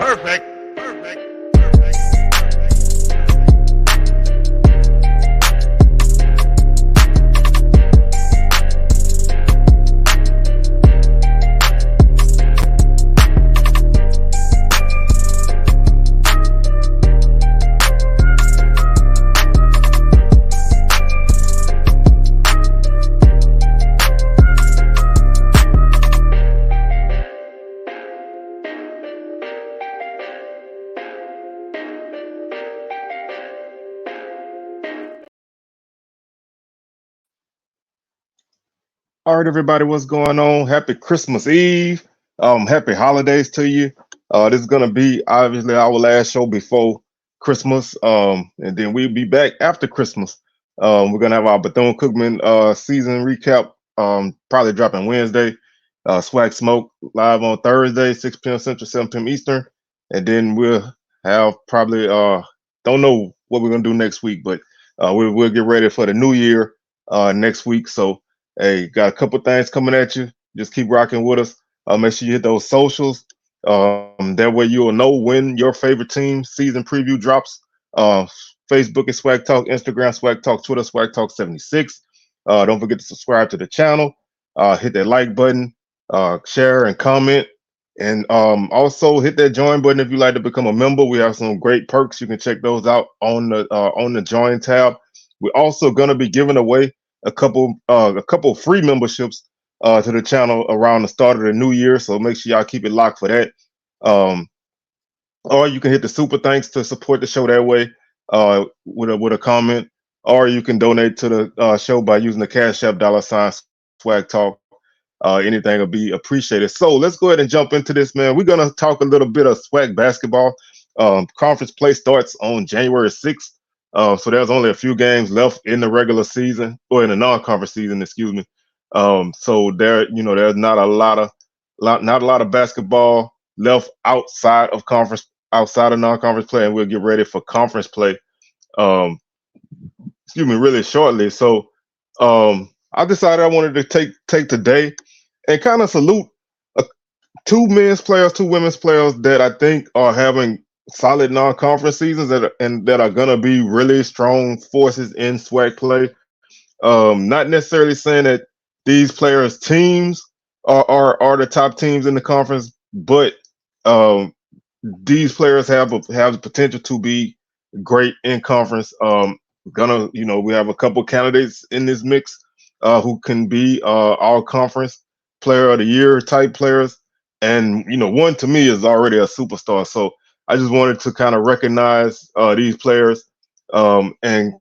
Perfect. Perfect. All right, everybody, what's going on? Happy Christmas Eve. Happy holidays to you. This is gonna be obviously our last show before Christmas. And then we'll be back after Christmas. We're gonna have our Bethune-Cookman season recap. Probably dropping Wednesday. SWAC Smoke live on Thursday, 6 p.m. Central, 7 p.m. Eastern. And then we'll have probably don't know what we're gonna do next week, but we'll get ready for the new year next week. So hey, got a couple things coming at you. Just keep rocking with us. Make sure you hit those socials. That way you'll know when your favorite team season preview drops. Uh, Facebook is Swag Talk, Instagram Swag Talk, Twitter Swag Talk 76. Don't forget to subscribe to the channel. Hit that like button, share and comment, and also hit that join button if you'd like to become a member. We have some great perks. You can check those out on the join tab. We're also gonna be giving away a couple free memberships to the channel around the start of the new year. So make sure y'all keep it locked for that. Um, or you can hit the super thanks to support the show that way with a comment, or you can donate to the show by using the Cash App $ Swag Talk. Anything will be appreciated. So let's go ahead and jump into this, man. We're gonna talk a little bit of SWAC basketball. Conference play starts on January 6th. So there's only a few games left in the regular season or in the non-conference season, excuse me. So there's not a lot of basketball left outside of non-conference play, and we'll get ready for conference play. Um, really shortly. So I decided I wanted to take today and kind of salute uh, two men's players, two women's players that I think are having solid non-conference seasons that are gonna be really strong forces in SWAC play. Not necessarily saying that these players' teams are the top teams in the conference, but um, these players have the potential to be great in conference. We have a couple candidates in this mix who can be all conference player of the year type players, and one to me is already a superstar. So I just wanted to kind of recognize these players, and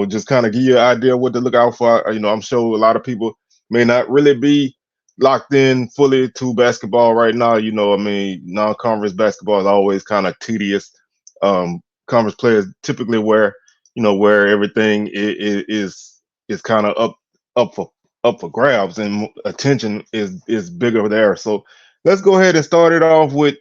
just kind of give you an idea of what to look out for. I'm sure a lot of people may not really be locked in fully to basketball right now. Non-conference basketball is always kind of tedious. Conference players typically where everything is kind of up for grabs, and attention is bigger there. So let's go ahead and start it off with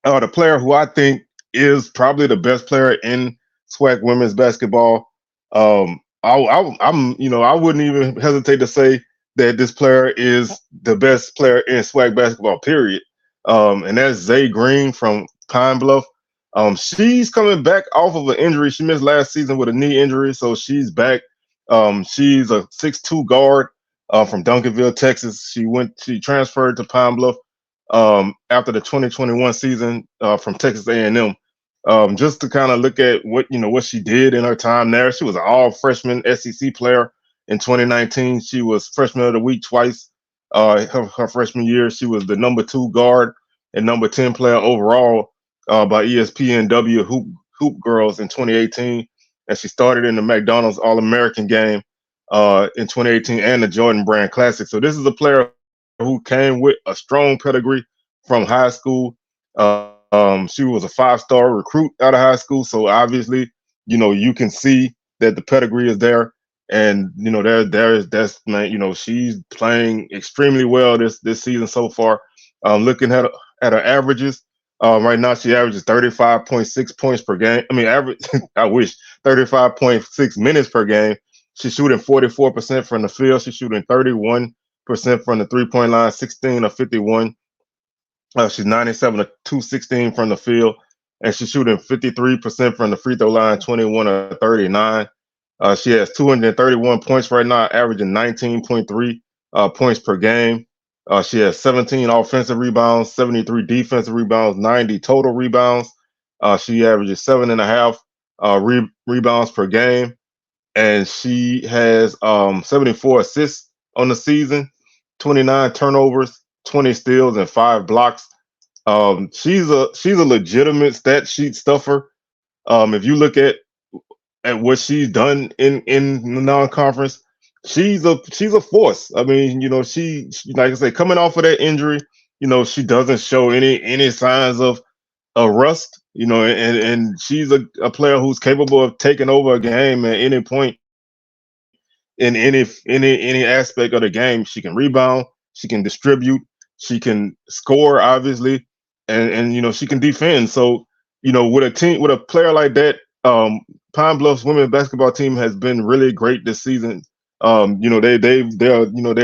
the player who I think is probably the best player in SWAC women's basketball. I wouldn't even hesitate to say that this player is the best player in SWAC basketball, period. And that's Zaay Green from Pine Bluff. She's coming back off of an injury. She missed last season with a knee injury, so she's back. She's a 6'2" guard from Duncanville, Texas. She transferred to Pine Bluff after the 2021 season from Texas A&M. Just to kind of look at what she did in her time there. She was an all freshman SEC player in 2019. She was freshman of the week twice. Her freshman year, she was the number 2 guard and number 10 player overall by ESPNW Hoop Girls in 2018. And she started in the McDonald's All-American game in 2018 and the Jordan Brand Classic. So this is a player who came with a strong pedigree from high school. She was a 5-star recruit out of high school, so obviously, you can see that the pedigree is there, and she's playing extremely well this season so far. Looking at her averages, right now she averages 35.6 points per game. I mean, I wish 35.6 minutes per game. She's shooting 44% from the field. She's shooting 31% from the 3-point line, 16 of 51 She's 97 to 216 from the field, and she's shooting 53% from the free throw line, 21 to 39. She has 231 points right now, averaging 19.3 points per game. She has 17 offensive rebounds, 73 defensive rebounds, 90 total rebounds. She averages 7.5 rebounds per game, and she has 74 assists on the season, 29 turnovers, 20 steals, and 5 blocks. She's a legitimate stat sheet stuffer. If you look at what she's done in the non-conference, she's a force. I mean, she like I said, coming off of that injury, she doesn't show any signs of a rust. And she's a player who's capable of taking over a game at any point in any aspect of the game. She can rebound, she can distribute, she can score, obviously, and she can defend. So, with a player like that, Pine Bluff's women's basketball team has been really great this season. They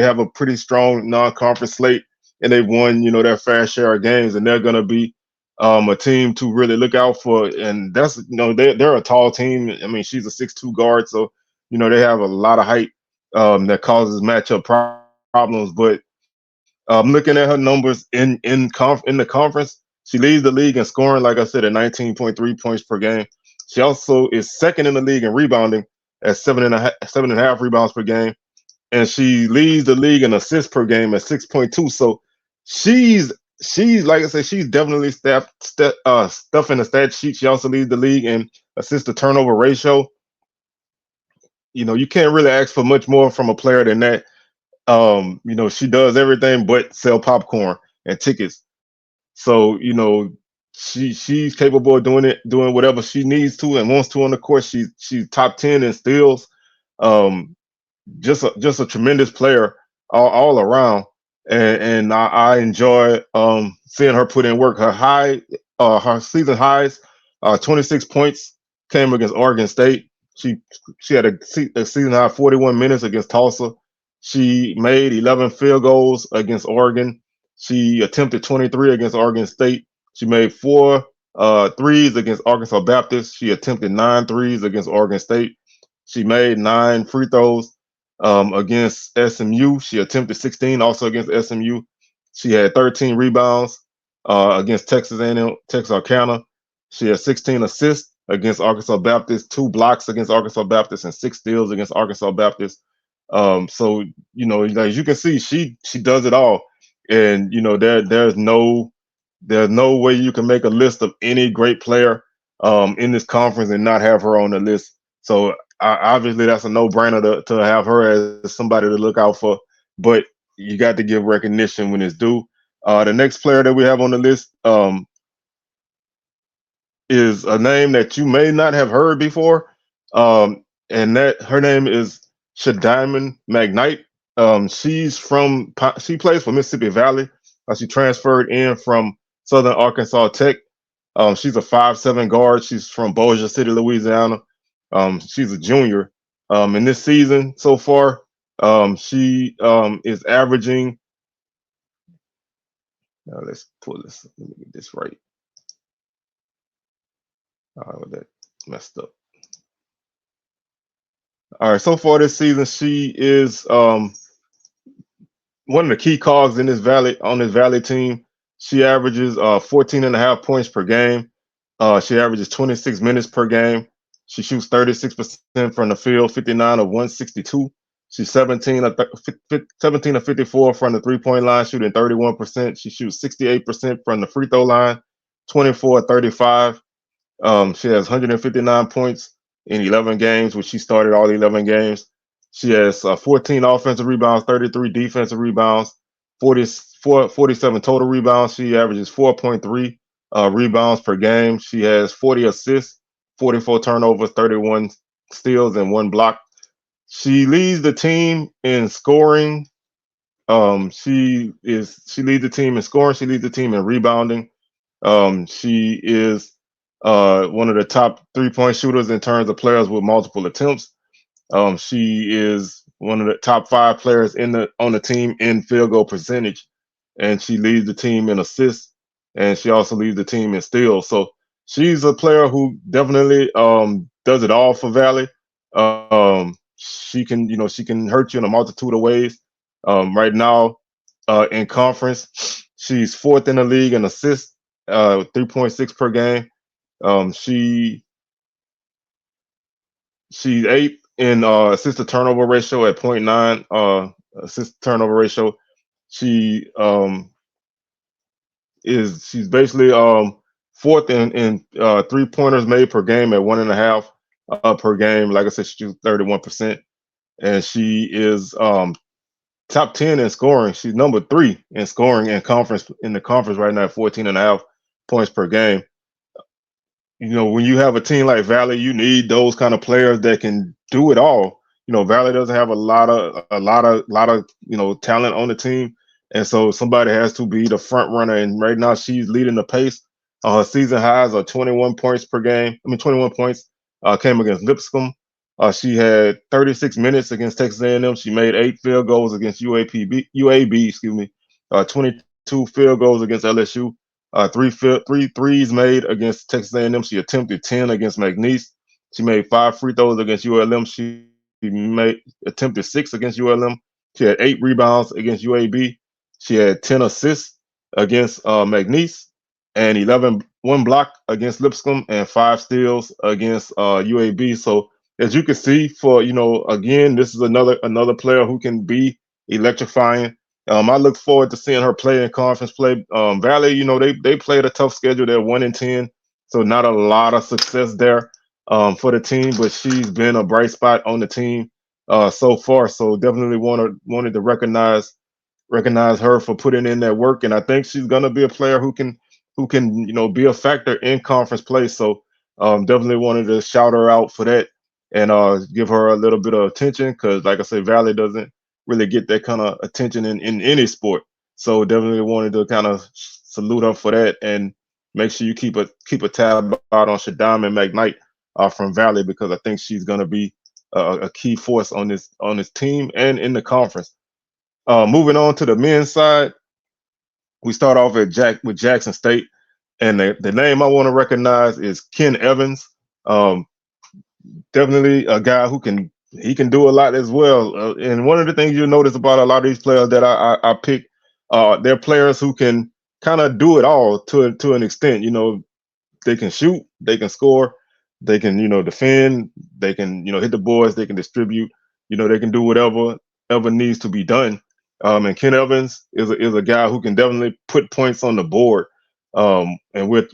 have a pretty strong non-conference slate, and they've won their fair share of games, and they're gonna be a team to really look out for. And that's they're a tall team. I mean, she's a 6'2" guard, so they have a lot of height that causes matchup problems. But looking at her numbers in the conference, she leads the league in scoring, like I said, at 19.3 points per game. She also is second in the league in rebounding at 7.5 rebounds per game, and she leads the league in assists per game at 6.2. So she's she's like I said, she's definitely stuffing the stat sheet. She also leads the league in assist to turnover ratio. You can't really ask for much more from a player than that. She does everything but sell popcorn and tickets. So, she's capable of doing whatever she needs to and wants to on the court. She's top 10 in steals. Um, just a tremendous player all around. And I enjoy seeing her put in work. Her season highs, 26 points came against Oregon State. She she had a season high 41 minutes against Tulsa. She made 11 field goals against Oregon. She attempted 23 against Oregon State. She made four threes against Arkansas Baptist. She attempted 9 threes against Oregon State. She made 9 free throws against SMU. She attempted 16 also against SMU. She had 13 rebounds against Texas A&M, Texarkana. She had 16 assists against Arkansas Baptist, 2 blocks against Arkansas Baptist, and 6 steals against Arkansas Baptist. So as you can see, she does it all, and there's no way you can make a list of any great player in this conference and not have her on the list. So obviously that's a no-brainer to have her as somebody to look out for. But you got to give recognition when it's due. The next player that we have on the list is a name that you may not have heard before, and that her name is Shadiman McKnight. She plays for Mississippi Valley. She transferred in from Southern Arkansas Tech. She's a 5'7" guard. She's from Bossier City, Louisiana. She's a junior. In this season so far, she is averaging. Let's pull this. Let me get this right. That messed up. All right, so far this season, she is one of the key cogs in this Valley team. She averages 14 and a half points per game. She averages 26 minutes per game. She shoots 36% from the field, 59 of 162. She's 17 of 54 from the three-point line, shooting 31%. She shoots 68% from the free throw line, 24 of 35. She has 159 points in 11 games, which she started all 11 games. She has 14 offensive rebounds, 33 defensive rebounds, 47 total rebounds. She averages 4.3 rebounds per game. She has 40 assists, 44 turnovers, 31 steals, and 1 block. She leads the team in scoring. She leads the team in scoring. She leads the team in rebounding. She is one of the top 3-point shooters in terms of players with multiple attempts. She is one of the top 5 players on the team in field goal percentage, and she leads the team in assists. and she also leads the team in steals. So she's a player who definitely does it all for Valley. She can, she can hurt you in a multitude of ways. Right now, in conference, she's fourth in the league in assists, 3.6 per game. Um, she she's eighth in assist to turnover ratio at point 0.9 assist to turnover ratio. She she's basically fourth in 3 pointers made per game at 1.5 per game. Like I said, she shoots 31%, and she is top 10 in scoring. She's number 3 in scoring in the conference right now at 14.5 points per game. When you have a team like Valley, you need those kind of players that can do it all. Valley doesn't have a lot of talent on the team, and so somebody has to be the front runner. And right now, she's leading the pace. Her season highs are 21 points per game. 21 points came against Lipscomb. She had 36 minutes against Texas A&M. She made 8 field goals against UAB, excuse me. 22 field goals against LSU. Three threes made against Texas A&M. She attempted 10 against McKnight. She made 5 free throws against ULM. She attempted 6 against ULM. She had 8 rebounds against UAB. She had 10 assists against McNeese, and 1 block against Lipscomb, and 5 steals against UAB. So as you can see, again, this is another player who can be electrifying. I look forward to seeing her play in conference play. Valley, they played a tough schedule. They're 1-10, so not a lot of success there for the team. But she's been a bright spot on the team so far. So definitely wanted to recognize her for putting in that work. And I think she's gonna be a player who can be a factor in conference play. So definitely wanted to shout her out for that and give her a little bit of attention because, like I said, Valley doesn't really get that kind of attention in any sport. So definitely wanted to kind of salute her for that, and make sure you keep a tab out on Shaddam and McKnight from Valley, because I think she's going to be a key force on this team and in the conference. Moving on to the men's side, we start off with Jackson State, and the name I want to recognize is Ken Evans. Definitely a guy who can do a lot as well. And one of the things you'll notice about a lot of these players that I pick, they're players who can kind of do it all to an extent. They can shoot, they can score, they can defend, they can hit the boards, they can distribute. They can do whatever needs to be done. And Ken Evans is a guy who can definitely put points on the board. And we'll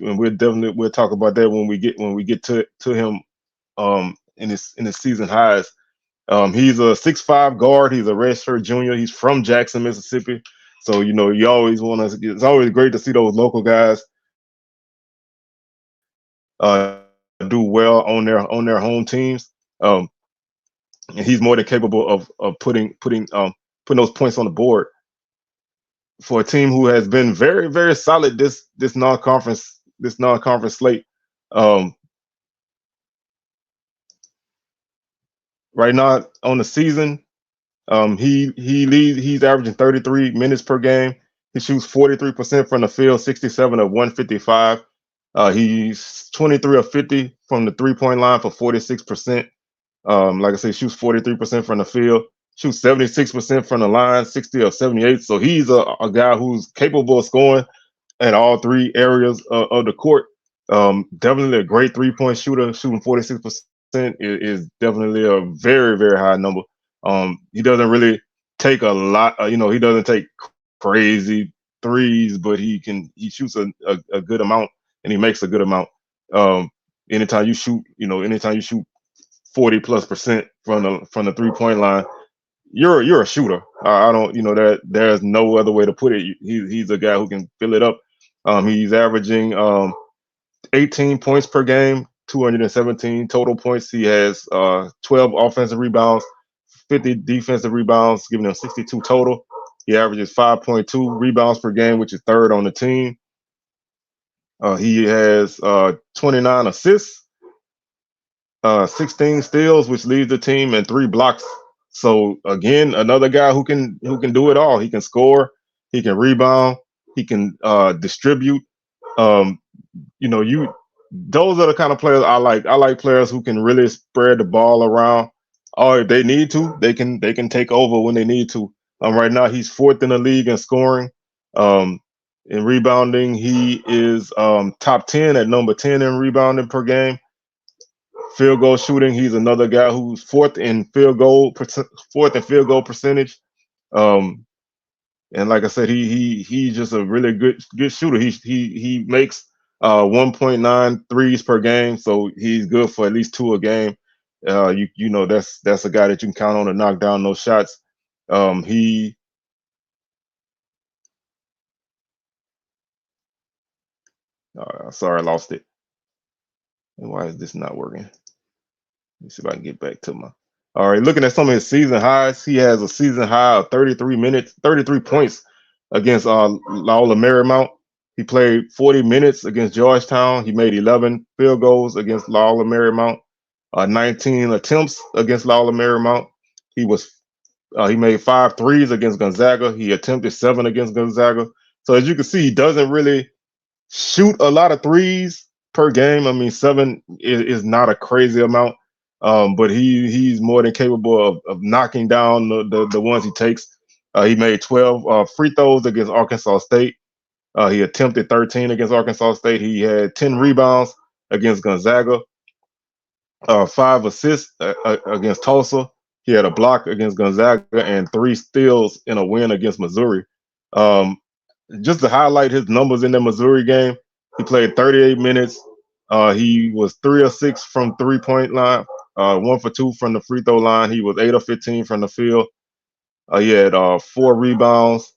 talk about that when we get to him in his season highs. He's a 6'5" guard. He's a redshirt junior. He's from Jackson, Mississippi. So you always want to. It's always great to see those local guys do well on their home teams. And he's more than capable of putting those points on the board for a team who has been very, very solid this non-conference slate. Right now on the season, he's averaging 33 minutes per game. He shoots 43% from the field, 67 of 155. He's 23 of 50 from the 3-point line for 46%. Like I said, shoots 43% from the field, shoots 76% from the line, 60 of 78. So he's a guy who's capable of scoring at all 3 areas of the court. Definitely a great 3-point shooter. Shooting 46% is definitely a very, very high number. He doesn't really take a lot. He doesn't take crazy threes, but he shoots a good amount, and he makes a good amount. Anytime you shoot 40+% from the 3-point line, you're a shooter. I don't, that there's no other way to put it. He's a guy who can fill it up. He's averaging 18 points per game, 217 total points. He has 12 offensive rebounds, 50 defensive rebounds, giving him 62 total. He averages 5.2 rebounds per game, which is 3rd on the team. He has 29 assists, 16 steals, which leads the team, and 3 blocks. So again, another guy who can do it all. He can score, he can rebound, he can distribute. Um, those are the kind of players I like. I like players who can really spread the ball around. Or if they need to, they can take over when they need to. Right now, he's fourth in the league in scoring. Um, in rebounding, he is top 10 at number 10 in rebounding per game. Field goal shooting, he's another guy who's fourth in field goal percentage. Um, and like I said, he's just a really good shooter. He makes 1.9 threes per game, so he's good for at least two a game. That's a guy that you can count on to knock down those shots. He Sorry, I lost it. And why is this not working? Let me see if I can get back to my. All right, looking at some of his season highs, he has a season high of 33 minutes, 33 points against Loyola Marymount. He played 40 minutes against Georgetown. He made 11 field goals against Loyola Marymount, 19 attempts against Loyola Marymount. He made 5 threes against Gonzaga. He attempted 7 against Gonzaga. So as you can see, he doesn't really shoot a lot of threes per game. I mean, 7 is not a crazy amount, but he's more than capable of knocking down the ones he takes. He made 12 free throws against Arkansas State. He attempted 13 against Arkansas State. He had 10 rebounds against Gonzaga, 5 assists against Tulsa. He had a block against Gonzaga and 3 steals in a win against Missouri. Um, just to highlight his numbers in the Missouri game, he played 38 minutes. He was 3 of 6 from 3-point line, 1 for 2 from the free throw line. He was 8 of 15 from the field. He had 4 rebounds,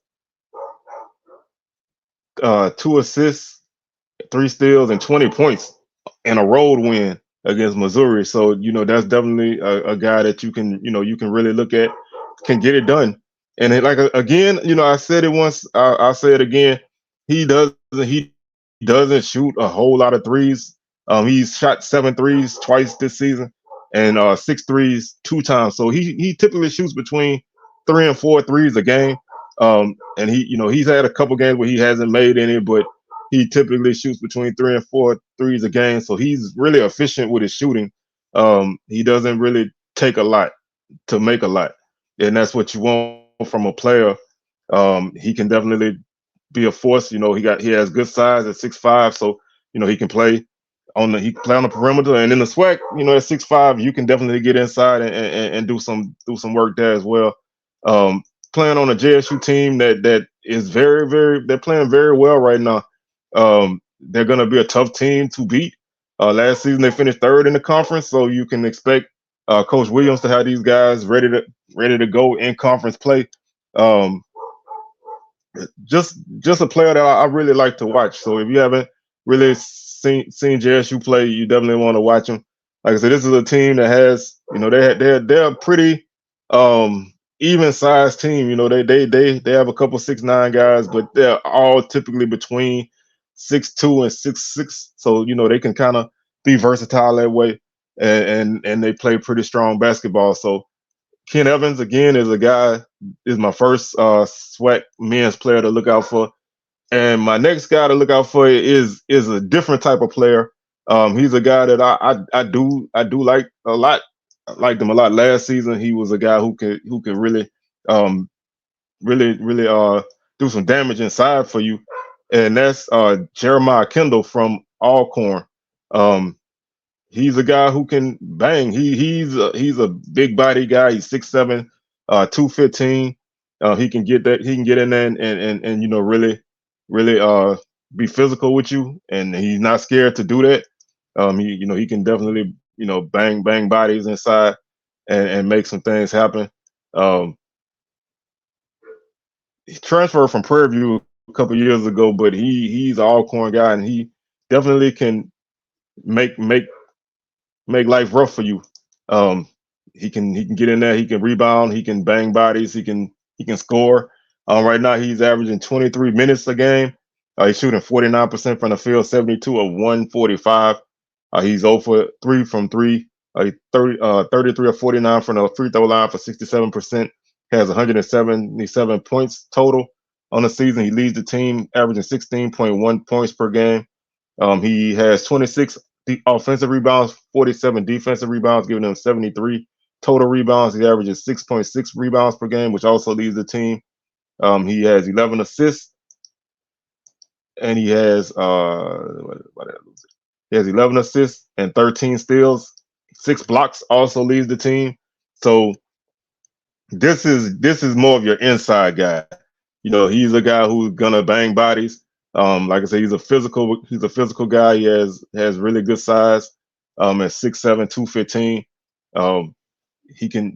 2 assists, 3 steals, and 20 points in a road win against Missouri. So that's definitely a guy that you can really look at, can get it done. And again, I said it once, I'll say it again. He doesn't shoot a whole lot of threes. He's shot 7 threes twice this season, and 6 threes 2 times. So he typically shoots between 3 and 4 threes a game. And he's had a couple games where he hasn't made any, but he typically shoots between 3 and 4 threes a game. So he's really efficient with his shooting. He doesn't really take a lot to make a lot, and that's what you want from a player. He can definitely be a force. He has good size at 6'5", so he can play on the perimeter, and in the SWAC, at 6'5", you can definitely get inside and do some work there as well. Um, Playing on a JSU team that is they're playing very well right now. They're going to be a tough team to beat. Last season they finished third in the conference, so you can expect Coach Williams to have these guys ready to go in conference play. Um, just a player that I really like to watch. So if you haven't really seen JSU play, you definitely want to watch them. Like I said, this is a team that has, they're a pretty even sized team. They have a couple 6'9" guys, but they're all typically between 6'2" and 6'6". So they can kind of be versatile that way, and they play pretty strong basketball. So Ken Evans again is my first SWAC men's player to look out for, and my next guy to look out for is a different type of player. He's a guy that I do like a lot. I liked him a lot last season. He was a guy who could um, really do some damage inside for you, and that's Jeremiah Kendall from Alcorn. Um, he's a guy who can bang. He's a big body guy. He's 6'7", 215. He can get that. He can get in there and really be physical with you, and he's not scared to do that. He can definitely bang bodies inside and make some things happen. Um, he transferred from Prairie View a couple years ago, but he's an Alcorn guy, and he definitely can make make make life rough for you. Um, he can get in there. He can rebound. He can bang bodies. He can score. Right now he's averaging 23 minutes a game. He's shooting 49% from the field, 72 of 145. He's 0 for 3 from 3. 33 of 49 from the free throw line for 67%. Has 177 points total on the season. He leads the team, averaging 16.1 points per game. He has 26 offensive rebounds, 47 defensive rebounds, giving them 73 total rebounds. He averages 6.6 rebounds per game, which also leads the team. He has 11 assists, and he has what did I lose it? He has 11 assists and 13 steals. 6 blocks also leads the team. So this is more of your inside guy. He's a guy who's gonna bang bodies. Like I said, he's a physical guy. He has really good size. At 6'7", 215. Um, he can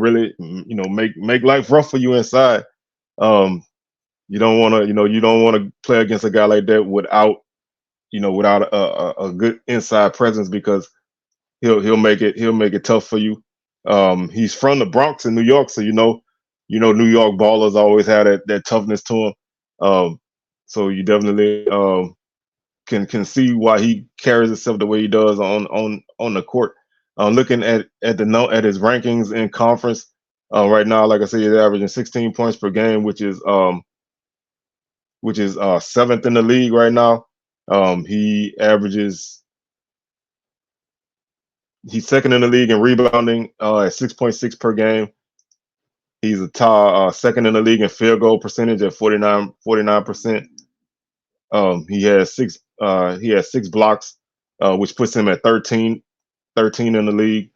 really make life rough for you inside. Um, you don't want to play against a guy like that without a good inside presence, because he'll make it tough for you. He's from the Bronx in New York, so New York ballers always have that toughness to him. So you definitely can see why he carries himself the way he does on the court. Looking at his rankings in conference right now, like I said, he's averaging 16 points per game, which is seventh in the league right now. He averages He's second in the league in rebounding at 6.6 per game. He's a second in the league in field goal percentage at 49%. He has six blocks, which puts him at 13 in the league.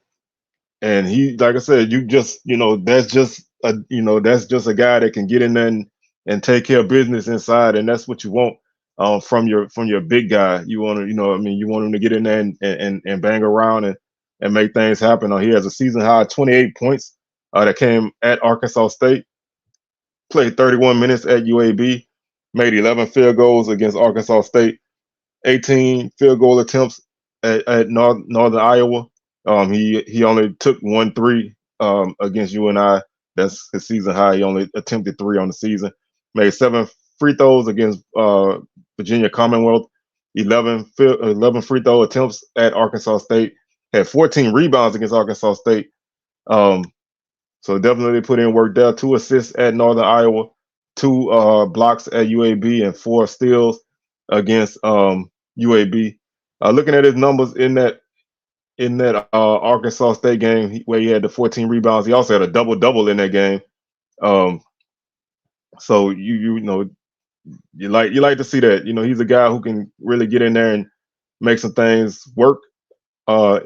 And he, like I said, that's just a guy that can get in there and take care of business inside, and that's what you want from your big guy. You want to, you want him to get in there and bang around and make things happen. He has a season high 28 points that came at Arkansas State. Played 31 minutes at UAB. Made 11 field goals against Arkansas State. 18 field goal attempts at Northern Iowa. He only took 1 3 against UNI. That's his season high. He only attempted 3 on the season. Made 7 free throws against Virginia Commonwealth. 11 free throw attempts at Arkansas State. Had 14 rebounds against Arkansas State. Um, so definitely put in work there. 2 assists at Northern Iowa. 2 blocks at UAB and 4 steals against UAB. Looking at his numbers in that Arkansas State game where he had the 14 rebounds, he also had a double double in that game. Um, so you like to see that. He's a guy who can really get in there and make some things work uh,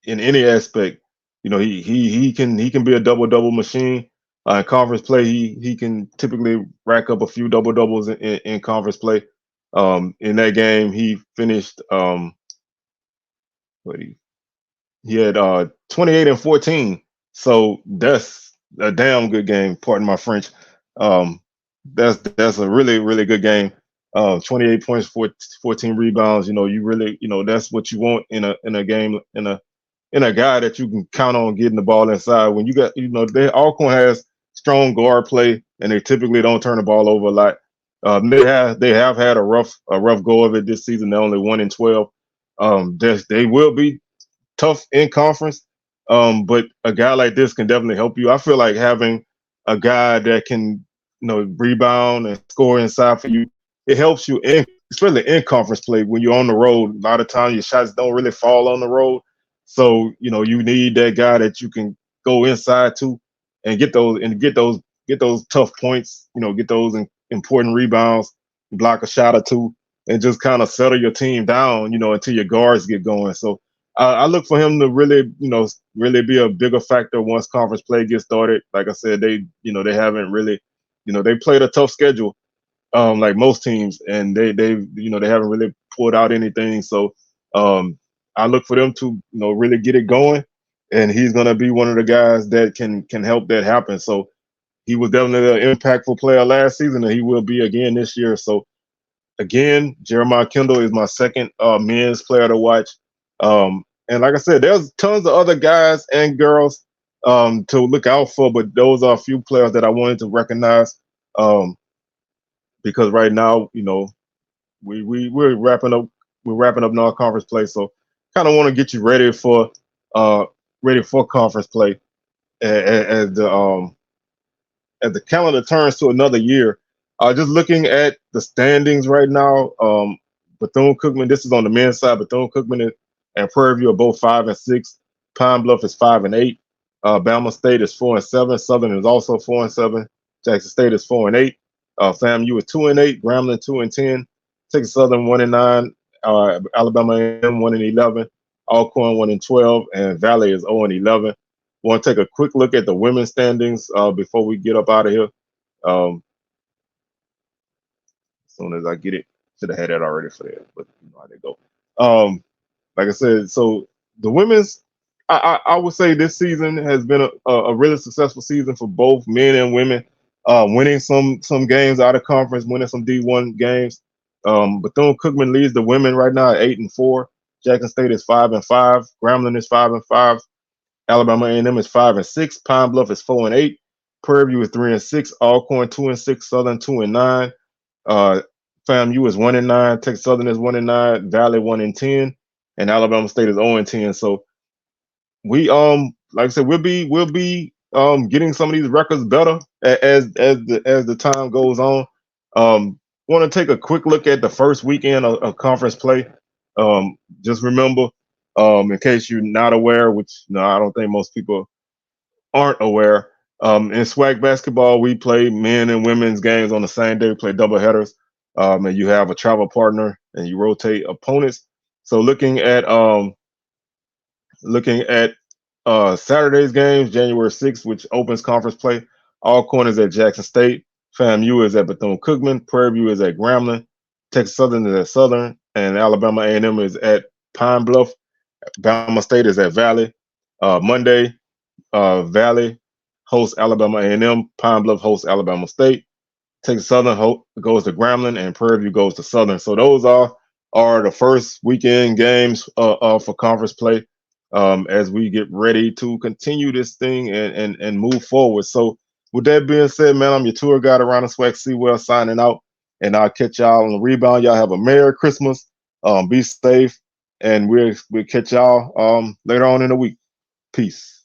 in any aspect. He can be a double double machine. In conference play, he can typically rack up a few double doubles in conference play. In that game, he finished. What he had 28 and 14. So that's a damn good game. Pardon my French. Um, that's a really really good game. 28 points, 14 rebounds. You really that's what you want in a game in a guy that you can count on getting the ball inside. When you got Alcorn has strong guard play, and they typically don't turn the ball over a lot. They have had a rough go of it this season. They're only 1-12. They will be tough in conference. But a guy like this can definitely help you. I feel like having a guy that can, rebound and score inside for you, it helps you especially in conference play when you're on the road. A lot of times your shots don't really fall on the road. So, you need that guy that you can go inside to and get those tough points, get those important rebounds, block a shot or two, and just kind of settle your team down, until your guards get going. So I look for him to really be a bigger factor once conference play gets started. Like I said, they haven't really, they played a tough schedule, like most teams, and they haven't really pulled out anything. So I look for them to, really get it going, and he's gonna be one of the guys that can help that happen. So he was definitely an impactful player last season, and he will be again this year. So again, Jeremiah Kendall is my second men's player to watch. And like I said, there's tons of other guys and girls to look out for, but those are a few players that I wanted to recognize because right now, we're wrapping up non-conference play, so kind of want to get you uh, ready for conference play as the calendar turns to another year. Just looking at the standings right now, Bethune-Cookman. This is on the men's side. Bethune-Cookman and Prairie View are both 5-6. Pine Bluff is 5-8. Bama State is 4-7. Southern is also 4-7. Jackson State is 4-8. FAMU is 2-8. Grambling 2-10. Texas Southern 1-9. Alabama A&M 1-11. Alcorn 1-12, and Valley is 0-11. Want to take a quick look at the women's standings before we get up out of here. As soon as I get it, should have had that already for that, but you know how they go. Like I said, so the women's, I would say this season has been a really successful season for both men and women. Winning some games out of conference, winning some D1 games. Bethune-Cookman leads the women right now at 8-4. Jackson State is 5-5. Grambling is 5-5. Alabama A&M is 5-6. Pine Bluff is 4-8. Prairie View is 3-6. Alcorn 2-6. Southern 2-9. FAMU is 1-9. Texas Southern is 1-9. Valley 1-10, and Alabama State is 0-10. So we like I said, we'll be getting some of these records better as the time goes on. Want to take a quick look at the first weekend of conference play. Just remember, in case you're not aware, which no, I don't think most people aren't aware. In SWAC basketball, we play men and women's games on the same day. We play double headers, and you have a travel partner, and you rotate opponents. So looking at Saturday's games, January 6th, which opens conference play. Alcorn is at Jackson State. FAMU is at Bethune-Cookman. Prairie View is at Grambling. Texas Southern is at Southern, and Alabama A&M is at Pine Bluff. Bama State is at Valley. Monday, Valley hosts Alabama A&M. Pine Bluff hosts Alabama State. Texas Southern goes to Grambling, and Prairie View goes to Southern. So those are the first weekend games for conference play as we get ready to continue this thing and move forward. So with that being said, man, I'm your tour guide around the SWAC Sewell signing out, and I'll catch y'all on the rebound. Y'all have a Merry Christmas. Be safe, and we'll catch y'all later on in the week. Peace.